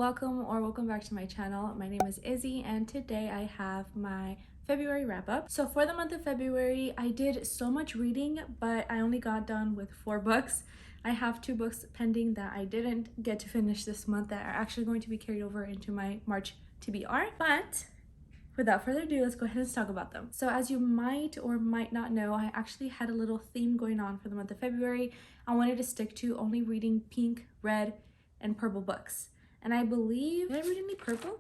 welcome back to my channel. My name is Izzy and today I have my February wrap up. So for the month of February, I did so much reading, but I only got done with 4 books. I have 2 books pending that I didn't get to finish this month that are actually going to be carried over into my March TBR. But without further ado, let's go ahead and talk about them. So as you might or might not know, I actually had a little theme going on for the month of February. I wanted to stick to only reading pink, red, and purple books. And I believe, did I read any purple?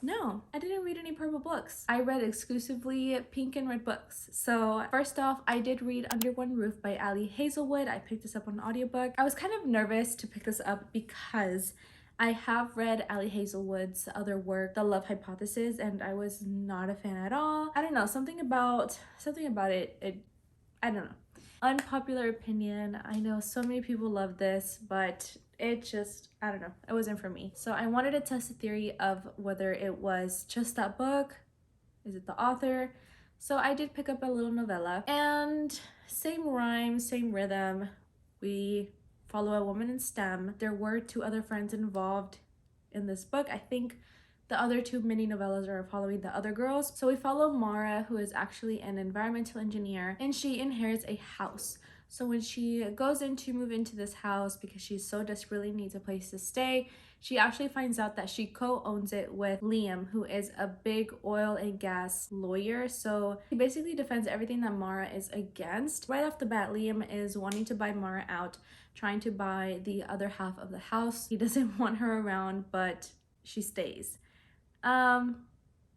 No, I didn't read any purple books. I read exclusively pink and red books. So first off, I did read Under One Roof by Ali Hazelwood. I picked this up on an audiobook. I was kind of nervous to pick this up because I have read Ali Hazelwood's other work, The Love Hypothesis, and I was not a fan at all. I don't know, something about it, I don't know. Unpopular opinion, I know so many people love this, but it just, I don't know, it wasn't for me. So I wanted to test the theory of whether it was just that book, is it the author? So I did pick up a little novella, and same rhyme, same rhythm. We follow a woman in STEM. There were 2 other friends involved in this book. I think the other 2 mini novellas are following the other girls. So we follow Mara, who is actually an environmental engineer, and she inherits a house. So when she goes in to move into this house because she so desperately needs a place to stay, she actually finds out that she co-owns it with Liam, who is a big oil and gas lawyer. So he basically defends everything that Mara is against. Right off the bat, Liam is wanting to buy Mara out, trying to buy the other half of the house. He doesn't want her around, but she stays. I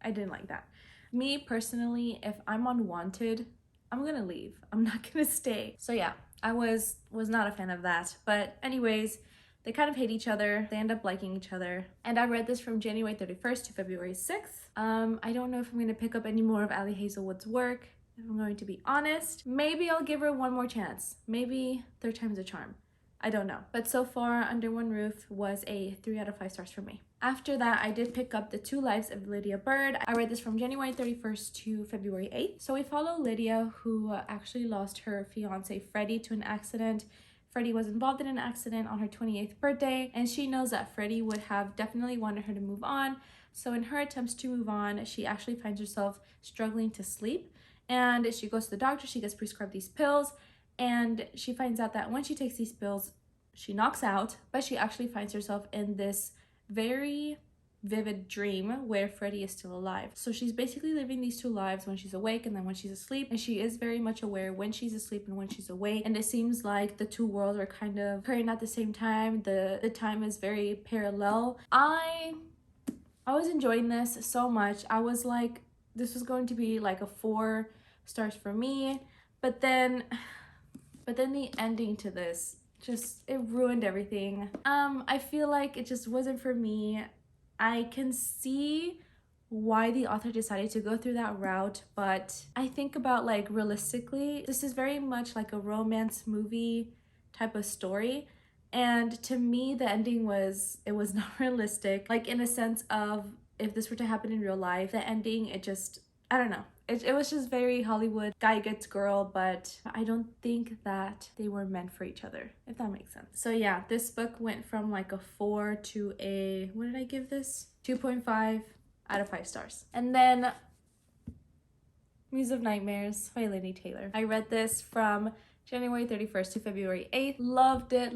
didn't like that. Me personally, if I'm unwanted, I'm gonna leave. I'm not gonna stay. So yeah, I was not a fan of that. But anyways, they kind of hate each other. They end up liking each other. And I read this from January 31st to February 6th. I don't know if I'm gonna pick up any more of Ali Hazelwood's work, if I'm going to be honest. Maybe I'll give her one more chance. Maybe 3rd time's a charm. I don't know. But so far, Under One Roof was a 3 out of 5 stars for me. After that, I did pick up The Two Lives of Lydia Bird. I read this from January 31st to February 8th. So we follow Lydia, who actually lost her fiance Freddie to an accident. Freddie was involved in an accident on her 28th birthday, and she knows that Freddie would have definitely wanted her to move on. So in her attempts to move on, she actually finds herself struggling to sleep. And she goes to the doctor, she gets prescribed these pills, and she finds out that when she takes these pills, she knocks out, but she actually finds herself in this very vivid dream where Freddie is still alive. So she's basically living these 2 lives, when she's awake and then when she's asleep, and she is very much aware when she's asleep and when she's awake. And it seems like the 2 worlds are kind of occurring at the same time. The time is very parallel. I was enjoying this so much. I was like, this was going to be like a 4 stars for me, but then the ending to this, just, it ruined everything. I feel like it just wasn't for me. I can see why the author decided to go through that route, but I think about, like, realistically, this is very much like a romance movie type of story, and to me the ending was not realistic. Like, in a sense of, if this were to happen in real life, the ending, it just, I don't know. It was just very Hollywood, guy gets girl, but I don't think that they were meant for each other, if that makes sense. So yeah, this book went from like a 4 to a, what did I give this? 2.5 out of 5 stars. And then Muse of Nightmares by Lydia Taylor. I read this from January 31st to February 8th. Loved it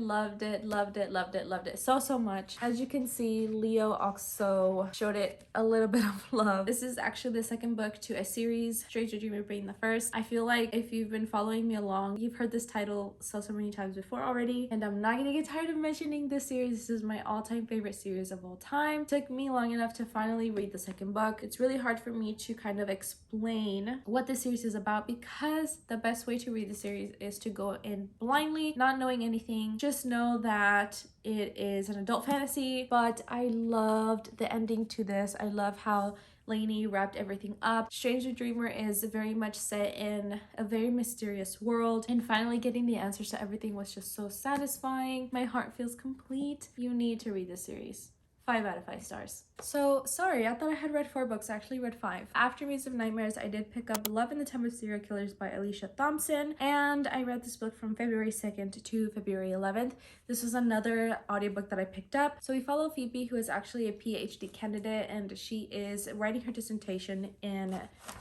so much. As you can see, Leo also showed it a little bit of love. This is actually the 2nd book to a series, Stranger Dreamer being the 1st. I feel like if you've been following me along, you've heard this title so many times before already, and I'm not gonna get tired of mentioning this series. This is my all-time favorite series of all time. It took me long enough to finally read the 2nd book. It's really hard for me to kind of explain what this series is about, because the best way to read the series is to go in blindly, not knowing anything. Just know that it is an adult fantasy, but I loved the ending to this. I love how Lainey wrapped everything up. Stranger Dreamer is very much set in a very mysterious world, and finally getting the answers to everything was just so satisfying. My heart feels complete. You need to read this series. 5 out of 5 stars. So sorry, I thought I had read 4 books. I actually read 5. After Muse of Nightmares, I did pick up Love in the Time of Serial Killers by Alicia Thompson, and I read this book from February 2nd to February 11th. This was another audiobook that I picked up. So we follow Phoebe, who is actually a PhD candidate, and she is writing her dissertation in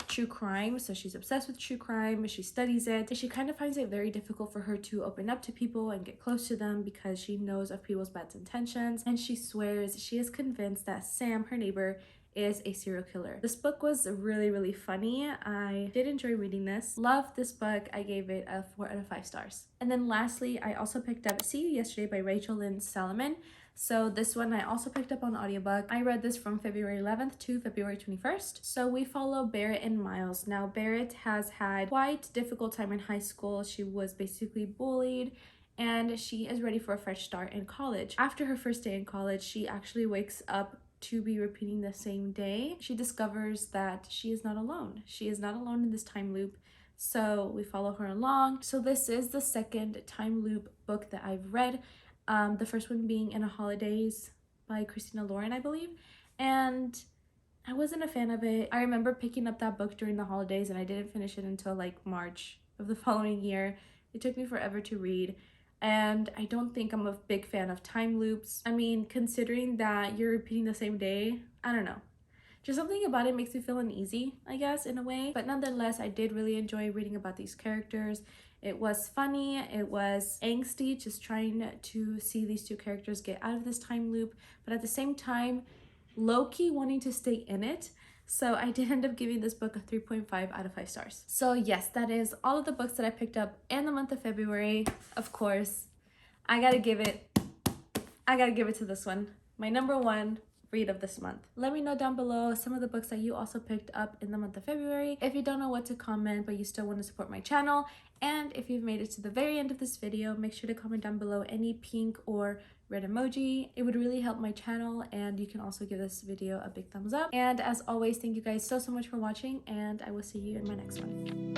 true crime. So she's obsessed with true crime, she studies it, and she kind of finds it very difficult for her to open up to people and get close to them because she knows of people's bad intentions, and she swears she is convinced that Sam, her neighbor, is a serial killer. This book was really funny. I did enjoy reading this. Loved this book. I gave it a 4 out of 5 stars. And then lastly, I also picked up See You Yesterday by Rachel Lynn Salomon. So this one I also picked up on audiobook. I read this from February 11th to February 21st. So we follow Barrett and Miles. Now Barrett has had quite a difficult time in high school. She was basically bullied, and she is ready for a fresh start in college. After her first day in college, she actually wakes up to be repeating the same day. She discovers that she is not alone. She is not alone in this time loop. So we follow her along. So this is the second time loop book that I've read. The first one being In a Holidays by Christina Lauren, I believe. And I wasn't a fan of it. I remember picking up that book during the holidays, and I didn't finish it until like March of the following year. It took me forever to read. And I don't think I'm a big fan of time loops. I mean, considering that you're repeating the same day, I don't know. Just something about it makes me feel uneasy, I guess, in a way. But nonetheless, I did really enjoy reading about these characters. It was funny, it was angsty, just trying to see these two characters get out of this time loop, but at the same time, low-key wanting to stay in it. So I did end up giving this book a 3.5 out of 5 stars. So yes, that is all of the books that I picked up in the month of February. Of course, I gotta give it to this one. My number 1 read of this month. Let me know down below some of the books that you also picked up in the month of February. If you don't know what to comment, but you still want to support my channel, and if you've made it to the very end of this video, make sure to comment down below any pink or red emoji. It would really help my channel, and you can also give this video a big thumbs up. And as always, thank you guys so much for watching, and I will see you in my next one.